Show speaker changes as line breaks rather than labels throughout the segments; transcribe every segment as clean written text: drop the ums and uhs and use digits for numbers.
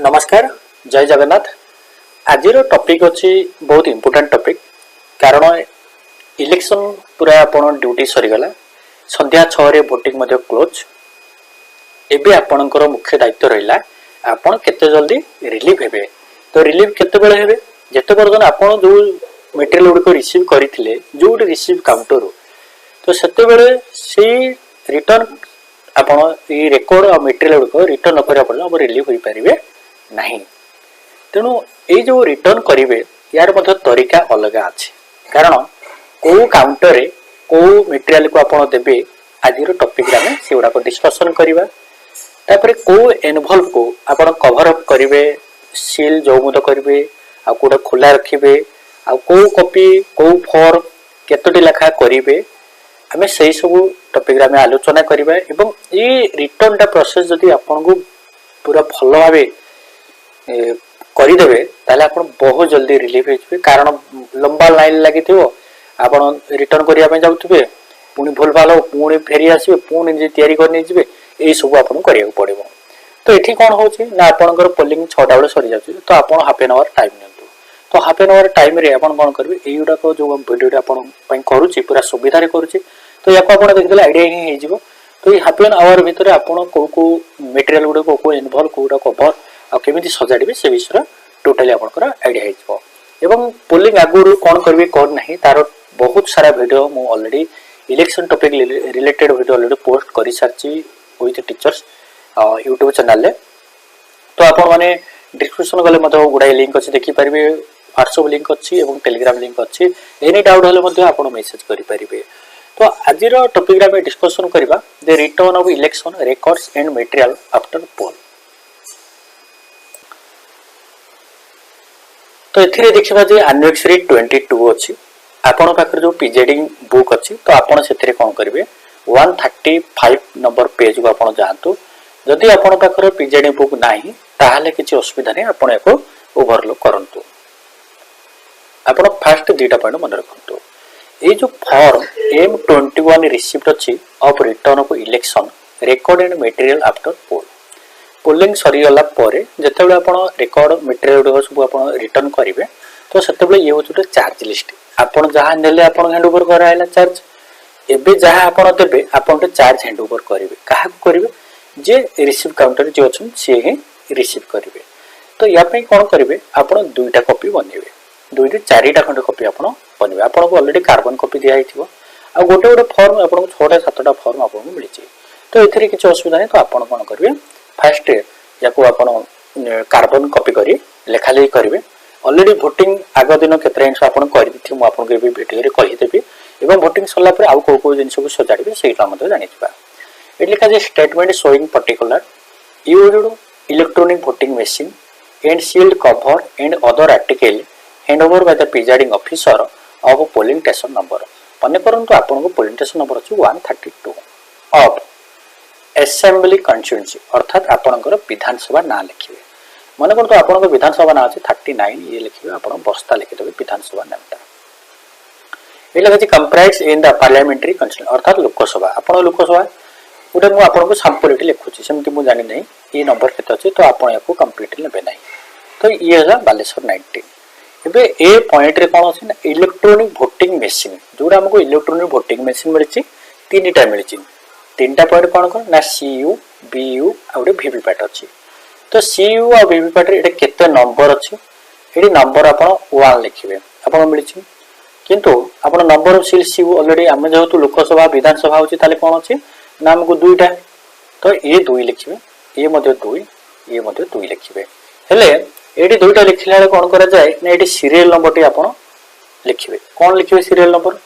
नमस्कार जय जगन्नाथ। आज टॉपिक अच्छी बहुत इम्पोर्टेंट टॉपिक कारण इलेक्शन पूरा आपण ड्यूटी सरीगला संध्या 6 भोटिंग क्लोज एबे आपणकर मुख्य दायित्व रहिला आपण केते जल्दी रिलीव हेबे। तो रिलीव केते बेले हेबे जेते पर्यंत आपण जो मटेरियल गुड को रिसीव करथिले जो रिसीव काउंटर तो सेते बेले से रिटर्न आपण ई रेकॉर्ड और मटेरियल गुड को रिटर्न न करिया पड़ला अब रिलीव होई परिबे नहीं। तेणु ये जो रिटर्न करेंगे यार तरीका अलग अच्छे कारण कौ काउंटर रे कौ मटेरियल को आप देवे आज टॉपिक आम से गुड़ाक डिस्कसन करवा तापर कौ एनवल्व को आप कभर अप करेंगे सील जौमुद करेंगे आ कौटा खोला रखिए आ कौ कॉपी कौ फॉर्म केतोटी लेखा करेंगे आम से सब टॉपिक आम आलोचना करवा एवं ये रिटर्न टा प्रोसेस जदि आपन को पूरा भल भाव करदेवे ताले आपण बहुत जल्दी रिलीफ हो कारण लंबा लाइन लगी आपण रिटर्न करने जाऊे पुणी भूल भाल पुणी फेरी आसवे पुणी निजे तैयारी करने जी यही सब आपको करा पड़ो। तो ये कौन हो आपंकर पोलिंग 6टा बेले सरी जाए तो आप हाफ एन आवर टाइम नि तो हाफ एन आवर टाइम रे आप कौन करेंगे युवाक जो भिडियो आपन करुच्ची पूरा सुविधा करुच्ची तो या देखते आईडिया ही हो। तो ये हाफ एन आवर भितर आपड़ कौ मटेरियल गुड़ा कौ इनवल्व कौटा कभर आमि सजाड़े से विषय टोटाली आपंकर आईडिया हो। पोलिंग आगुरी कौन करेंगे कौन ना तार बहुत सारा वीडियो मु already election topic related video already post कर सारी विथ टीचर्स यूट्यूब चैनल रे। तो आपण माने डिस्क्रिप्शन गले गुड़ाई लिंक अच्छी देखिपारे व्हाट्सएप लिंक अच्छी और टेलीग्राम लिंक अच्छी एनी डाउट हेल्ले आप मेसेज करेंगे। तो आज टॉपिक आम डिस्कसन करवा the return of election records and material after poll. तो ये देखा जे एनिवर्सरी 22 अच्छी आपण पाखे जो पीजेडिंग बुक अच्छी तो आपड़ से कौन करेंगे 135 नंबर पेज को आप जातु जदि आपण पाखे पीजेडिंग बुक ना ताहले किसी असुविधा नहीं आपड़ या ओभरलुक करूँ। आप फास्ट 2टा पॉइंट मन रखु ये जो फॉर्म M21 रिसीव्ड अच्छी of return of election record and material after poll polling सरीगला जिते आप रेकर्ड मटेरियल सब आप रिटर्न करेंगे तो से ये हूँ गोटे चार्ज लिस्ट आपड़ जहाँ ने आप हैंड ओवर कराला चार्ज एवं जहाँ आप देवे आप चार्ज हैंड ओवर करेंगे क्या करेंगे जे रिसीव काउंटर जी अच्छा सी ही रिसीव करेंगे। तो या कौन करेंगे आप 2टा कॉपी बनइबे 2 ରୁ 4टा खंड कॉपी आप बनइबे आपको ऑलरेडी कार्बन कॉपी दिखाई आ गोटे गोटे फॉर्म आपको 6टा 7टा फॉर्म आपको मिली। तो ये किसी असुविधा नहीं तो आप कौन करेंगे फास्ट या कार्बन कॉपी कर लेखा लेखी करेंगे ऑलरेडी भोटिंग आग दिन केते जिन आप आपको भिडियो कहीदेवी और भोटिंग सरला आउ कौ कौ जिन को सजाड़े से जानी ये लिखा जाए statement showing particular used electronic voting machine and sealed cover and other article hand over by the presiding officer of polling station number मन करंतु आपको पोलिंग स्टेशन नंबर अच्छी 132 ऑफ असेंबली कन्स्टिट्यूएंसी अर्थात आपणकर विधानसभा ना लिखिए मन करते आपन विधानसभा ना अच्छे 39 ये लिखिए आप बस्ता लिखिदेवे विधानसभा नामटा ये लिखा comprise in the parliamentary constituency अर्थात लोकसभा आप लोकसभा गोटे मुझे सांपलिटी लिखुची सेमती मुझे जानी नहीं ये नंबर केते अच्छे तो आप कंप्लीटली ने ना। तो ये है बालेश्वर 19 एबे ए पॉइंट रे कौन अच्छे ना इलेक्ट्रोनिक भोटिंग मशीन जोड़ा आमको इलेक्ट्रोनिक भोटिंग मशीन मिली 3टा मिली 3टा पॉइंट कौन कौन ना CU BU आ वीवीपैट अच्छी। तो CU और वीवीपैट ये केते नंबर अच्छी ये नंबर आप 1 लिखिए आप मिली किंतु आप number of seal CU already आम जेहेतु लोकसभा विधानसभा होची ताले कौन अच्छी ना आमको 2टा तो ये 2 लिखिए ये 2 ये 2 लिखिए हेले ये 2टा लिखला कौन करा जाए ना ये सीरियल नंबर टी आप लिखिए कौन लिखिए सीरियल नंबर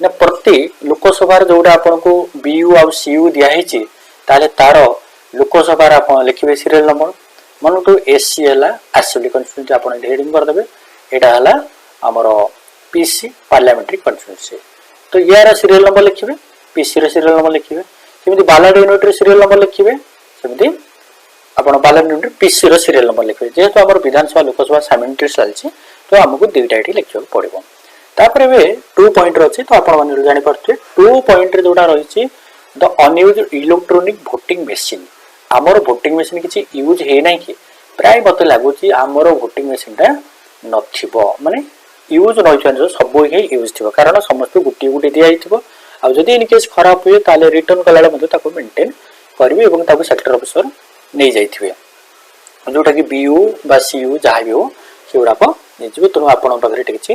ना प्रति लोकसभा जोड़ा आपको BU और CU दिखाई ताले तार लोकसभा आप लिखिए सीरियल नंबर मन तो SC है असेंबली कन्स्टिट्यूएंसी आप हेडिंग करदे यहाँ है आमर PC पार्लियामेंट्री कन्स्टिट्यूएंसी। तो यार सीरियल नंबर लिखिए PC रे सीरियल नंबर लिखिए केमी बालाट यूनिट रे सीरियल नंबर लिखिए सेमती आप बालाट यूनिट PC रो सीरियल नंबर लिखिए जेहेतु आम विधानसभा लोकसभा साइमल्टेनियस चलती तो आमको 2टा ये लिखा पड़ो। तापर 2 पॉइंट अच्छे तो आप जानीपे 2 पॉइंट जोड़ा रही the unused electronic voting machine आमर भोटिंग मशीन किसी यूज है ना कि प्राय मत लगुच आमर भोटिंग मेसीनटा नथिबो माने यूज रही सब ही यूज थी कारण समस्त गोटे गोटे दिखाई आदि इनकेस खराब हुए ताले रिटर्न कला मेंटेन करेंगे सेक्टर ऑफिसर नहीं जाइए जोटा कि बीयू बा सीयू जहाँ भी हो से गुड़ाक नहीं तेणु आपे किसी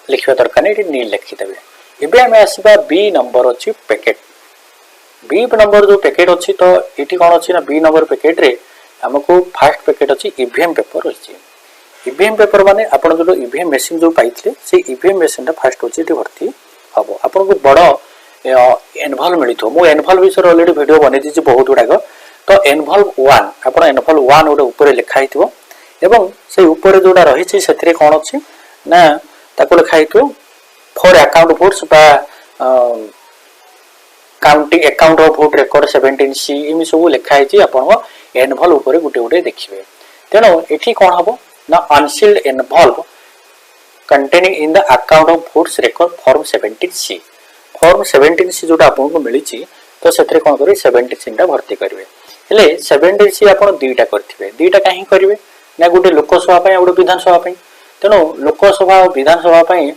लिखा दरकार नहीं नील लिखिदेवे एवं आम आसवा बी नंबर अच्छी पैकेट बी नंबर जो पैकेट अच्छी तो ये कौन अच्छी ना बी नंबर पैकेट रे आमको फास्ट पैकेट अच्छी ईवीएम पेपर रही ईवीएम पेपर माने आपण जो ईवीएम मशीन जो पाइथिले से ईवीएम मशीन टा फास्ट होची एटी भर्ती हबो आपण को बड़ एनवॉल्व मिलिथो मो एनवॉल्व विषय ऑलरेडी वीडियो बनै दिछि बहुत गुडाक तो एनवॉल्व 1 आपण एनवॉल्व 1 ओडे ऊपर लिखा हिथिबो एवं से ऊपर जोडा रही छि सेथिरे कोन अछि ना ताको लिखा हिथिबो फॉर अकाउंट वोट्स बा counting account of vote record 17 C इमी सब लिखा हिछि आपण एनवॉल्व ऊपर गुटे गुटे देखिबे तेनो एठी कोन हबो ना unsealed envelope containing in the account of votes record form 17C form 17C जोटा आपन को मिली छि तो सेथरे कोन करी 17C टा भर्ती करिवे हेले 17C आपन दुईटा करथिबे दुईटा काहे करिवे ना गुटे लोकसभा पय गुटे विधानसभा पय तेनो लोकसभा और विधानसभा पय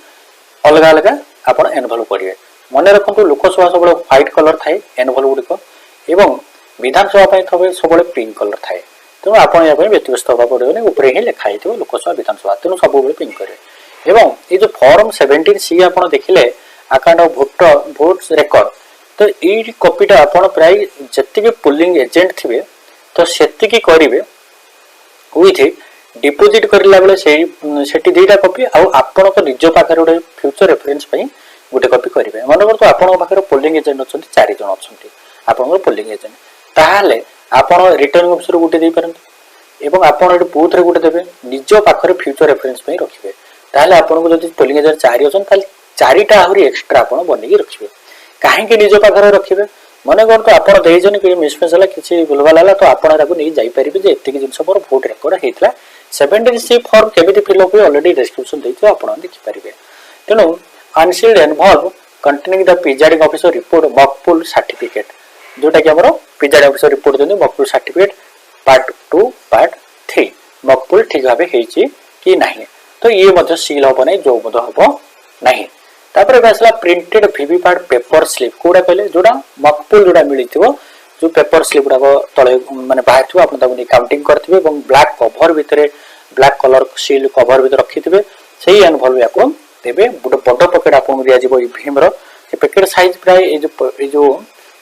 अलग अलग आपन एनवॉल्व करिवे मने रखंतु लोकसभा सबले व्हाइट कलर थाए एनवॉल्व गुडिको एवं विधानसभा पय थबे सबले पिंक कलर थाए तेणु आप व्यतिव्यस्त होगा पड़े ऊपर ही लिखाई थो लोकसभा विधानसभा तेणु सब पिंक करेंगे एवं ये जो फॉर्म 17C आप देखिले अकाउंट ऑफ भोट रिकॉर्ड तो ये कॉपीटा आप प्राय जी पोलिंग एजेंट थे तो सेतिकी करेंगे विथ डिपोजिट करला बेले से दुईटा कॉपी आपण तो निज पाखे गोटे फ्यूचर रेफरेंस गोटे कॉपी करेंगे मन कर तो आप पोलिंग एजेंट अच्छा 4 जन अच्छा आप पोलिंग एजेंट ताहले आपण रिटर्निंग ऑफिसर गोटे दे परंतु एवं आपण एट बूथ रे गोटे देबे निज पाखरे फ्यूचर रेफरेंस पई रखिबे ताले आपण को जदि पोलिंग एजेंट 4 अछन ताले 4टा आहुरी एक्स्ट्रा आपण बनेगी रखिबे काहे के निज पाखरे रखिबे मने कोन तो आपण देइ जने कि मिसमेस हला किछि भूलभाल हला तो आपण ताको नै जाई परिबे जे एतिक जिंस पर वोट रिकॉर्ड हेतला 17C फॉर्म केबे फिल अप ऑलरेडी डिस्क्रिप्शन देइछो आपण देखि परिबे तेनु unsealed envelope containing the presiding officer report mock poll certificate जोटा कि हमरो प्रिजाइडिंग ऑफिसर रिपोर्ट देने mock poll certificate part 2 part 3 mock poll ठीक भाबे हेछि कि नाही तो ये मध्य सील होबो नै जो मध्य होबो नाही तापर बेसला प्रिंटेड वीवीपैट पेपर स्लिप कोडा कहले जोडा मॉकपोल जोडा मिलिथिबो जो पेपर स्लिप गुडा तळे माने बाहर थिबो आपण ताको काउंटिंग करथिबे एवं ब्लैक कवर भितरे ब्लैक कलर सील कवर भितर रखिथिबे सेही एनवॉल्व याको देबे बड पॉकेट आपन दिया जिवो ईवीएम रो ए पैकेट साइज प्राय ए जो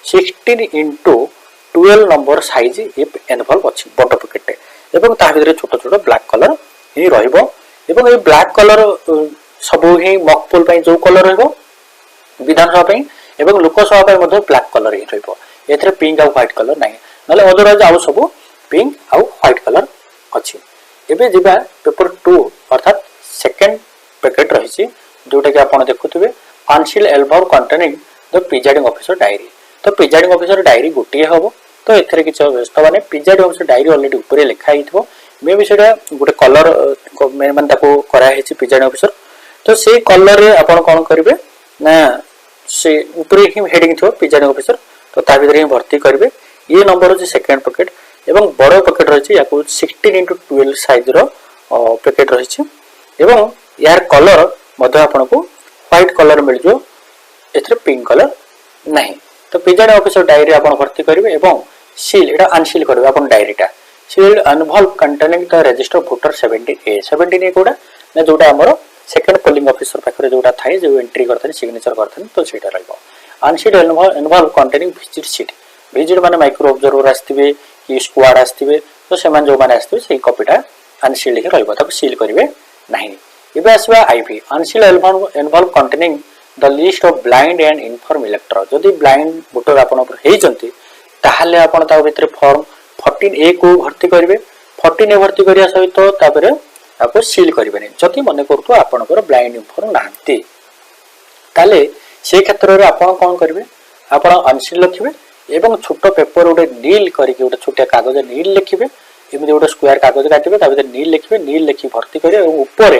16x12 नंबर साइज ये एनवॉल्व अच्छी बड़ पैकेट एवं ता भीतर छोट छोट ब्लैक कलर ही रहइबो एवं ये ब्लैक कलर सब ही मॉकपोल पई जो कलर रहइबो विधानसभा पई एवं लोकसभा पई मध्ये ब्लैक कलर ही रहइबो एथरे पिंक आ व्हाइट कलर नाही नले अदरवाइज आउ सब पिंक आ व्हाइट कलर अछि एबे जिबा पेपर 2 अर्थात सेकंड पैकेट रहिछि जोटा कि आपण देखुथिबे unsealed album containing the presiding officer diary तो प्रिजाइडिंग ऑफिसर डायरी गोटे हम तो एथरे किछ व्यवस्था माने प्रिजाइडिंग ऑफिसर डायरी ऑलरेडी ऊपर लिखा हिथबो मे भी सेटा गोटे कलर माने ताको करा हेछि प्रिजाइडिंग ऑफिसर तो से कलर रे आपण कोन करिवे ना से ऊपर ही हेडिंग थो प्रिजाइडिंग ऑफिसर तो ता भीतर ही भर्ती करिवे ये नंबर हो सेकंड पैकेट एवं बड़ पैकेट रहिछि याको 16x12 साइज रो पैकेट रहिछि एवं यार कलर मध्य आपण को व्हाइट कलर मिल जो एथरे पिंक कलर नहीं तो प्रिजाइडिंग ऑफिसर डायरी आपण भर्ती करिवे एवं सील एटा अनसील करिवे आपण डायरीटा seal envelope containing the register voter 17A कोडा ना जोटा हमरो सेकंड पोलिंग ऑफिसर पाखरे जोटा थाए जो एंट्री करथन सिग्नेचर करथन तो सेटा रहइबो अनसील इन्वॉल्व कंटेनिंग विजिट माने माइक्रो ऑब्जर्वर आस्तिबे कि स्क्वाड आस्तिबे तो सेमान जो माने आस्तिबे सेही कॉपीटा अनसील ही रहइबो ताको सील करिवे नाही एबे आसबा आईपी unseal envelope containing the list of blind and infirm elector जदि ब्लाइंड वोटर आपण पर हेइ जंती ताहाले आपण ता भितर फॉर्म 14A को भर्ती करिवे 14A भर्ती करिया सहित तापरे आपको सील करिवेनी जदि मने करतो आपनकर ब्लाइंड इनफॉर्म नाहंती ताले से क्षेत्र रे आपण कोन करिवे आपण अनसील लिखिबे एवं छोट पेपर उडे नील करिके उडे छोटे कागज नील लिखिबे एमि उडे स्क्वायर कागज काटिबे ता भितर नील लिखिबे नील लिखि भर्ती करिवे एवं ऊपर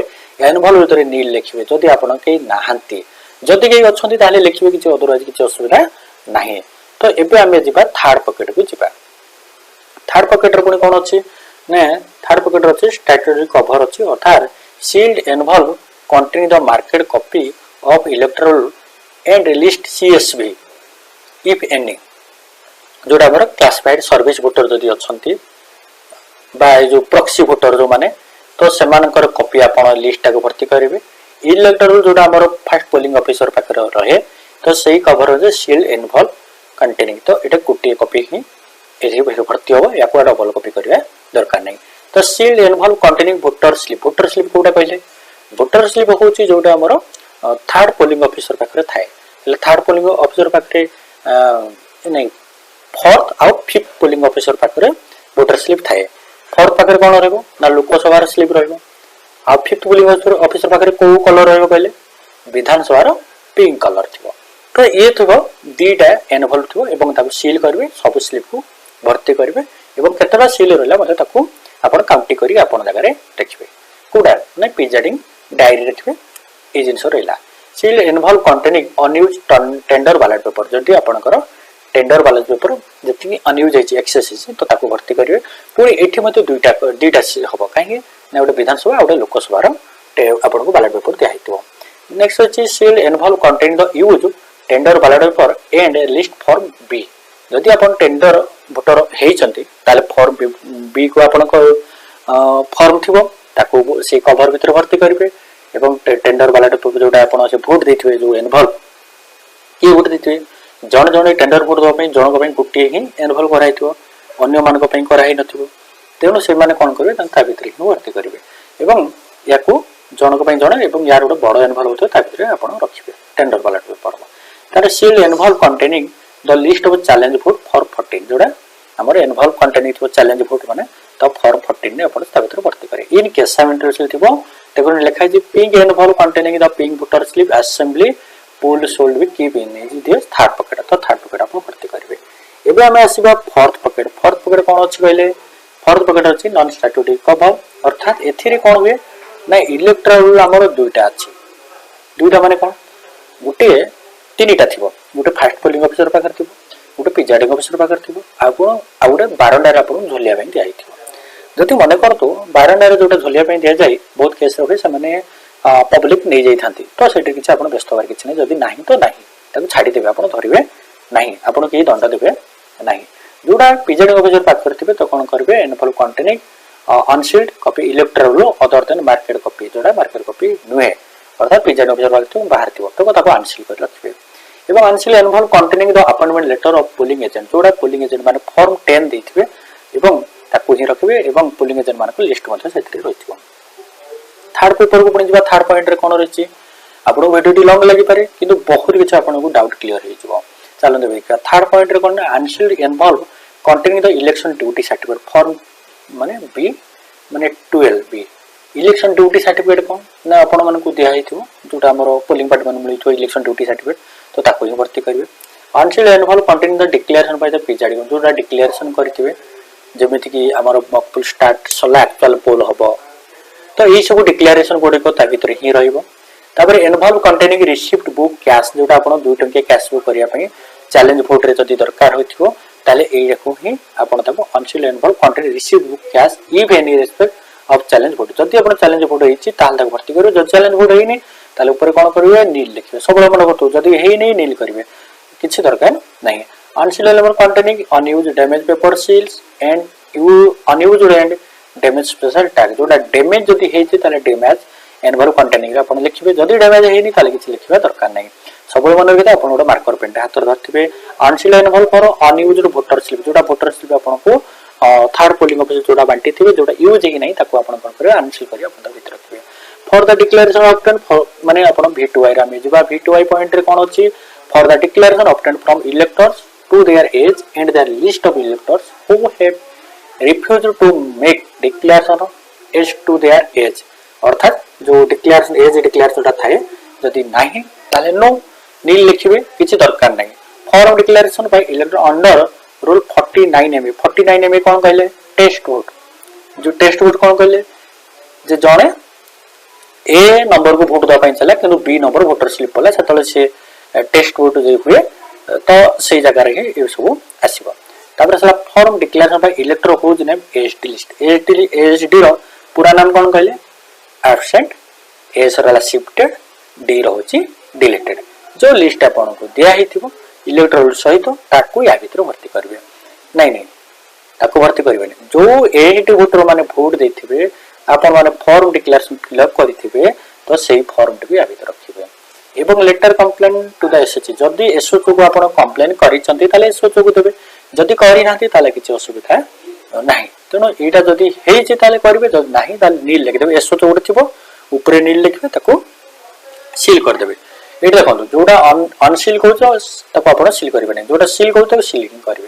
इन्वॉल्व भितर नील लिखिबे जदि आपण के नाहंती जदि के अछंती ताले लिखिबे किछ अदरवाइज किछ असुविधा नाही तो एबे हमें जिबा थर्ड पैकेट को जिबा थर्ड पैकेट रे कोन कोन अछि ने थर्ड पॉकेट अच्छे स्टैट्यूटरी कवर अच्छी अर्थात sealed envelope containing the marked copy of electoral and list CSV if any जोटा हमर क्लासिफाइड सर्विस वोटर जदि अछंती बा जो प्रॉक्सी वोटर जो माने तो सेमानकर कॉपी आपण लिस्ट को भर्ती करेंगे इलेक्टोरल जोटा हमर फर्स्ट पोलिंग ऑफिसर पाकर रहे तो सही कवर जे सील्ड एनवल्व कंटेनिंग तो एटा गोटे कॉपी ही एजे भर्ती हो या को डबल कॉपी करबा दरकार नहीं तो sealed envelope containing voter slip कोटा कहले वोटर स्लिप होची जोटा हमर थर्ड पोलिंग ऑफिसर पाकर थाए એટલે थर्ड पोलिंग ऑफिसर पाकर नहीं फोर्थ आउ फिफ्थ पोलिंग ऑफिसर पाकर वोटर स्लिप थाए फोर्थ पाकर कोन रहबो ना लोकसभा स्लिप रहबो आ फिफ्थ पोलिंग ऑफिसर पाकर को कलर रहबो कहले विधानसभा पिंक कलर थिबो तो ये थिबो दीटा एनवल्व थिबो एवं ताको सील करबे सब स्लिप को भर्ती करबे एवं केतरा सील रहला मते ताको आपण काउंटी करी आपण जगह रे देखिबे कोडा नै पिजेडिंग डायरी रे थिबे ए जिंस रहला seal envelope containing unused tender ballot paper जदि आपनकर टेंडर बैलेट पेपर जति अनयूज है एक्सेस तो ताको भर्ती करिवे पुनी एठी मते दुईटा हबो काहे ना ओडे विधानसभा ओडे लोकसभा रे आपनको बैलेट पेपर दिया हितो नेक्स्ट अछि seal envelope containing the used tender ballot paper and list form B जदि आपण टेंडर वोटर हेइचंती ताले फॉर्म बी को आपनको फॉर्म थिबो ताको से कवर भीतर भर्ती करिवे एवं टेंडर बैलेट पेपर जोटा आपण से वोट देथिबे जो एनवल्व की वोट देथिबे जण जण टेंडर वोट दो पई जण को पई गुटिए ही एनवल्व कराइथिबो अन्य मान को पई कराइ नथिबो तेनु से माने कोन करबे ता भीतर ही भर्ती करिवे एवं याकू जण को पई जण एवं यार गोटे बड़ एनवल्व होतो ता भीतर आपण रखिबे टेंडर बैलेट पेपर तार seal envelope containing the list of challenge vote for 14 जोड़ा हमर एनवल्व कंटेनिंग थो चैलेंज वोट माने तो फॉर्म 14 ने अपन ता भीतर भर्ती करे इन केस ऑफ इंटरेस्ट थिबो देखो लिखा है pink envelope containing the pink voter slip assembly poll sold with keep in this third pocket तो थर्ड पॉकेट अपन भर्ती करिवे एबे हमें आसीबा फोर्थ पॉकेट कोन अछि कहले फोर्थ पॉकेट अछि नॉन स्टैट्यूटरी कवर अर्थात एथिरे कोन हुए ना इलेक्टोरल हमर दुईटा अछि दुईटा माने कोन गुटे तीनटा थिबो गुटे फर्स्ट पोलिंग ऑफिसर पाकर थिबो गुटे प्रिजाइडिंग ऑफिसर पाकर थिबो आ गुटे बारंडार आपन झोलिया पई दिया हिथिबो जति मने करतो बारंडार जोटा झोलिया पई दिया जाय बहुत केस रे से माने पब्लिक नै जाई थांती तो सेटे किछ आपन व्यस्त होबार किछ नै जदी नाही तो नाही ताको छाडी देबे आपन धरिबे नाही आपन के दंड देबे नाही जोटा प्रिजाइडिंग ऑफिसर पाकर थिबे तो कोन करबे envelope containing unsealed copy electoral other than marked copy जोटा मार्केट कॉपी नुहे अर्थात प्रिजाइडिंग ऑफिसर पाकर बाहर थिबो तो ताको अनसील कर रखबे एवं unseal envelope containing the appointment letter of polling agent जोड़ा पोलिंग एजेंट माने फॉर्म 10 देथिबे एवं ताकू ही रखबे एवं पोलिंग एजेंट मान को लिस्ट मध्ये सेतरी रहिथिबो थर्ड पेपर को पुणी जिबा थर्ड पॉइंट रे कोन रहिछि आपन वीडियो लॉन्ग लागि पारे किंतु बहुत किछ आपन को डाउट क्लियर हे जिवो चलो देखा थर्ड पॉइंट रे कोन unsealed envelope containing the election duty certificate form माने बी माने 12 बी इलेक्शन ड्यूटी सर्टिफिकेट कोन ना आपन मान को दिया हिथिबो जोटा हमरो पोलिंग पार्टी मान मिलिथो इलेक्शन ड्यूटी सर्टिफिकेट तो ताको ही भर्ती करिवे unsealed envelope containing the declaration by the presiding जोटा डिक्लेरेशन करथिबे जेमिति कि हमरो मॉक स्टार्ट सला एक्चुअल पोल हबो तो ये सब डिक्लेरेशन कोड को ता भीतर ही रहइबो तापर एनवल्व कंटेनिंग रिसीव्ड बुक कैश जोटा आपण 2 टंके कैश बुक करिया पई चैलेंज वोट रे जदी दरकार होथिबो ताले एई रखो ही आपण ताको unsealed envelope containing received book cash if any respect of challenge vote जदी आपण चैलेंज वोट हेछि ताल ताको भर्ती करियो जदी चैलेंज वोट हेइनी ताले ऊपर कोन करिवे नील लिखिवे सब मन करतो जदी हेइ नै नील करिवे किछि दरकार नै unsealed envelope containing unused damage paper seals and unused and damage special tag जोटा डैमेज जदी हेछि ताले डैमेज एनवल्व कंटेनिंग आपण लिखिबे जदी डैमेज हेइनी ताले किछि लिखिबा दरकार नै सब मन रखिते आपण ओटा मार्कर पेन हाथ रे धरथिबे unsealed envelope for unused voter slip जोटा वोटर स्लिप आपण को थर्ड पोलिंग ऑफिसर जोटा बांटी थिबे जोटा यूज हेइ नै ताको आपण कोन करे अनसील करी आपण भीतर रखिबे फॉर द डिक्लेरेशन ऑप्टेन माने आपण V2I रा में जिबा V2I पॉइंट रे कोन अछि for the declaration obtained from electors to their age and their list of electors who have refused to make declaration as to their age अर्थात जो डिक्लेरेशन एज डिक्लेरेशन थाए जदी नाही ताले नो नील लिखिबे किछि दरकार नै form declaration by elector under rule 49 M कोन कहले टेस्ट वोट जो टेस्ट वोट कोन कहले जे जणे ए नंबर को वोट दपा चला किंतु बी नंबर वोटर स्लिप पला सेतले से टेस्ट वोट जे हुए तो से जगह रे ये सब आसीबो तापर सला form declaration by elector whose name SD list SD रो पूरा नाम कोन कहले एब्सेंट एस रला शिफ्टेड डी रहउची डिलीटेड जो लिस्ट आपन को दिया हिथिबो इलेक्टर रूल सहित ताकू या भीतर भर्ती करबे नहीं ताकू भर्ती करबे जो एडी वोटर माने वोट देथिबे आपन माने फॉर्म डिक्लेरेशन फिलअप करिथिबे तो सेही फॉर्म टी या भीतर रखिबे एवं letter complain to the SHG जदी एसओचओ को आपण कंप्लेन करिसंती ताले एसओचओ को देबे जदी करि नाथि ताले किछि असुविधा नाही तेनो एटा जदी हेइ जे ताले करबे जदी नाही ताले नील लिख देबे एसओचओ उड थिबो ऊपरे नील लिखबे ताको सील कर देबे एटा देखंतु जोडा अनसील करछो ताको आपण सील करबे नै जोडा सील करछो सीलिंग करबे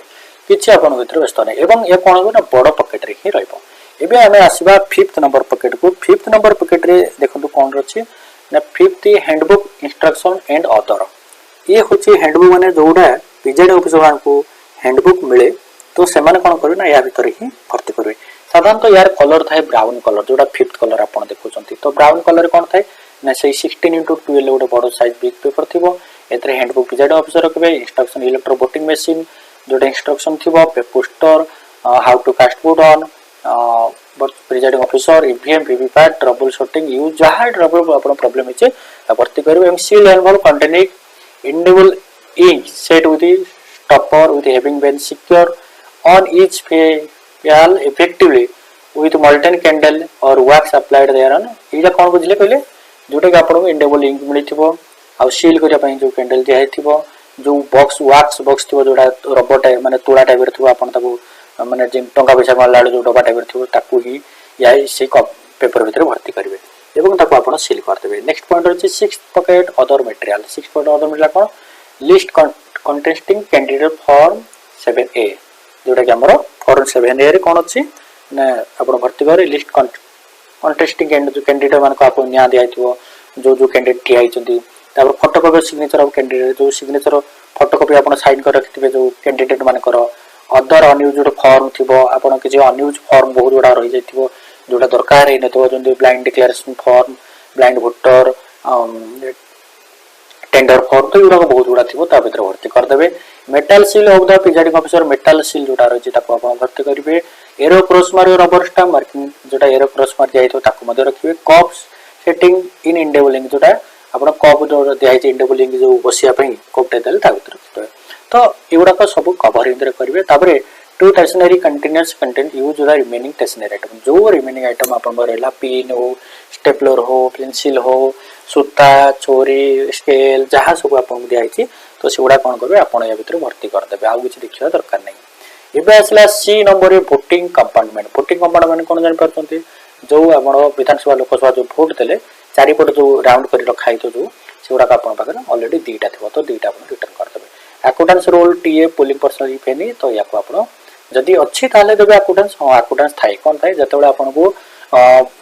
किछि आपण भीतर व्यस्त नै एवं ए कोन ना बड़ पॉकेट रे ही रहइबो एबे हमें आसीबा 5th नंबर पॉकेट को 5th नंबर पॉकेट रे देखंतु कोन रछि ना 5th handbook instruction and other ये होची हैंडबुक माने जोडा पीजेड ऑफिसर को हैंडबुक मिले तो से माने कोन करबे ना या भीतर ही भर्ती करबे साधारणतः यार कलर थाए ब्राउन कलर जोडा 5th कलर आपण देखुचंती तो ब्राउन कलर कोन थाए ना से 16x12 गोटे बड़ साइज बिग पेपर थिबो एतरे हैंडबुक पीजेड ऑफिसर रखबे इंस्ट्रक्शन इलेक्ट्रो वोटिंग मशीन जोडा इंस्ट्रक्शन थिबो poster how to cast vote on presiding officer EVM VVPAT trouble shooting use जहां ट्रबल अपन प्रॉब्लम हिचे भर्ती करबे M seal envelope containing individual ink set with stopper with having been secure on each phial effectively with molten candle और wax applied there on एजा कोन बुझले कहले जोटा कि आपन इंडिविजुअल इंक मिलिथिबो आ सील करिया पई जो कैंडल दिया हिथिबो जो बॉक्स वैक्स बॉक्स थिबो जोडा रबर माने तोड़ा टाइप रे थिबो आपन ताको माने जिन टंका पैसा मारला जो डबा टाइप थिबो ताकू ही या से पेपर भीतर भर्ती करिवे एवं ताकू आपण सील कर देबे नेक्स्ट पॉइंट अछि 6th pocket other material 6th point other material कोन list contesting candidate form 7A जोटा कि हमरो फॉर्म 7A रे कोन अछि ना आपण भर्ती करे लिस्ट कंटेस्टिंग कैंडिडेट मान को आपण न्या दिया थिबो जो कैंडिडेट ठिया हिचंती तापर फोटोकॉपी सिग्नेचर ऑफ कैंडिडेट जो सिग्नेचर फोटोकॉपी आपण साइन कर रखिथिबे जो कैंडिडेट मान करो अदर अनयूज्ड फॉर्म थिबो आपण कि जे अनयूज्ड फॉर्म बहुत बडा रहि जाइथिबो जोटा दरकार हे नथिबो जंदे blind declaration form blind voter tender form तो युरा बहुत बडा थिबो ता भीतर भर्ती कर देबे metal seal of the presiding officer metal seal जोटा रहि ताको आपण भर्ती करिवे एरो क्रॉस मार रबर स्टैम्प मार्किंग जोटा एरो क्रॉस मार जाइथो ताको मध्ये रखिवे कप्स सेटिंग इन इंडेबलिंग जोटा आपण कप जो दिया छै इंडेबलिंग जो बसिया पई कपटे देल ता भीतर रखिवे तो एगुड़ा को सब कवर इंदरे करिवे ताबरे to stationery continuous content use the remaining stationery item जो रिमेनिंग आइटम अपन रहला पेन हो स्टेपलर हो पेंसिल हो सूता चोरी स्केल जहां सब अपन दिया छि तो सेगुड़ा कोन करबे अपन या भीतर भर्ती कर देबे आ किछ देखिया दरकार नै एबे असला सी नंबर रे वोटिंग कंपार्टमेंट कोन जानि परतंती जो हमर विधानसभा लोकसभा जो वोट देले चारि पट जो राउंड करी रखाई तो जो सेगुड़ा अपन पाकर ऑलरेडी दीटा थिबो तो दीटा अपन रिटर्न कर देबे acquittance roll TA polling personnel if any तो या को आपण जदी अच्छी ताले देबे अकाउंटेंस हां अकाउंटेंस थाई कोन थाई जतबेला आपण को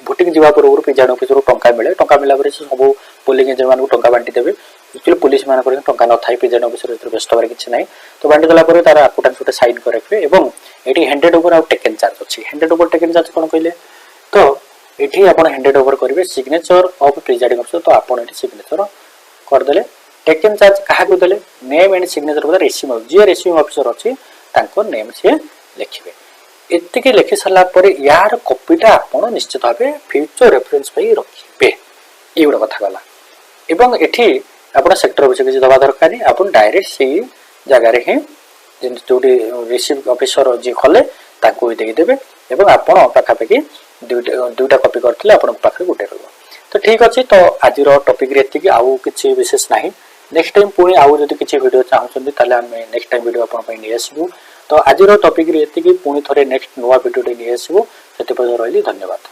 वोटिंग जीवा पूर्व पिजाड ऑफिसर टंका मिला पर सब पोलिंग एजेंट मान को टंका बांटी देबे एक्चुअली पुलिस मान को टंका न थाई पिजाड ऑफिसर इतर व्यस्त बारे किछ नै तो बांटी देला पर तार अकाउंटेंस उते साइन कर रखबे एवं eighty handed over out taken charge अछि हैंडेड ओवर टेकन चार्ज कोन कहले तो एठी आपण हैंडेड ओवर करबे सिग्नेचर ऑफ प्रिजाइडिंग ऑफिसर तो आपण एटी सिग्नेचर कर देले टेकन चार्ज कहा को देले नेम एंड सिग्नेचर पर रिसीव जे रिसीविंग ऑफिसर अछि तांको नेम से लिखिबे एत्ते के लिखि सला पर यार कॉपीटा आपण निश्चित भाबे फ्यूचर रेफरेंस पई रखिबे एगुडा कथा गला एवं एठी आपण सेक्टर विषय के दबा दरकार नै आपण डायरेक्ट सेही जगह रे हे जे जोडी रिसीव ऑफिसर जे खले तांको दे देबे एवं आपण पाखा पाखी दुटा कॉपी करथिले आपण पाखरे गुटे रहबो तो ठीक अछि तो आज रो टॉपिक रे एति आउ किछि विशेष नाही नेक्स्ट टाइम पुणी आउ जदि किछि वीडियो चाहउछन ताले हम नेक्स्ट टाइम वीडियो आपण पई नै आसीबो तो आज रो टॉपिक रे एति पुणी थरे नेक्स्ट नवा वीडियो नै आसीबो सेते पर रहली धन्यवाद।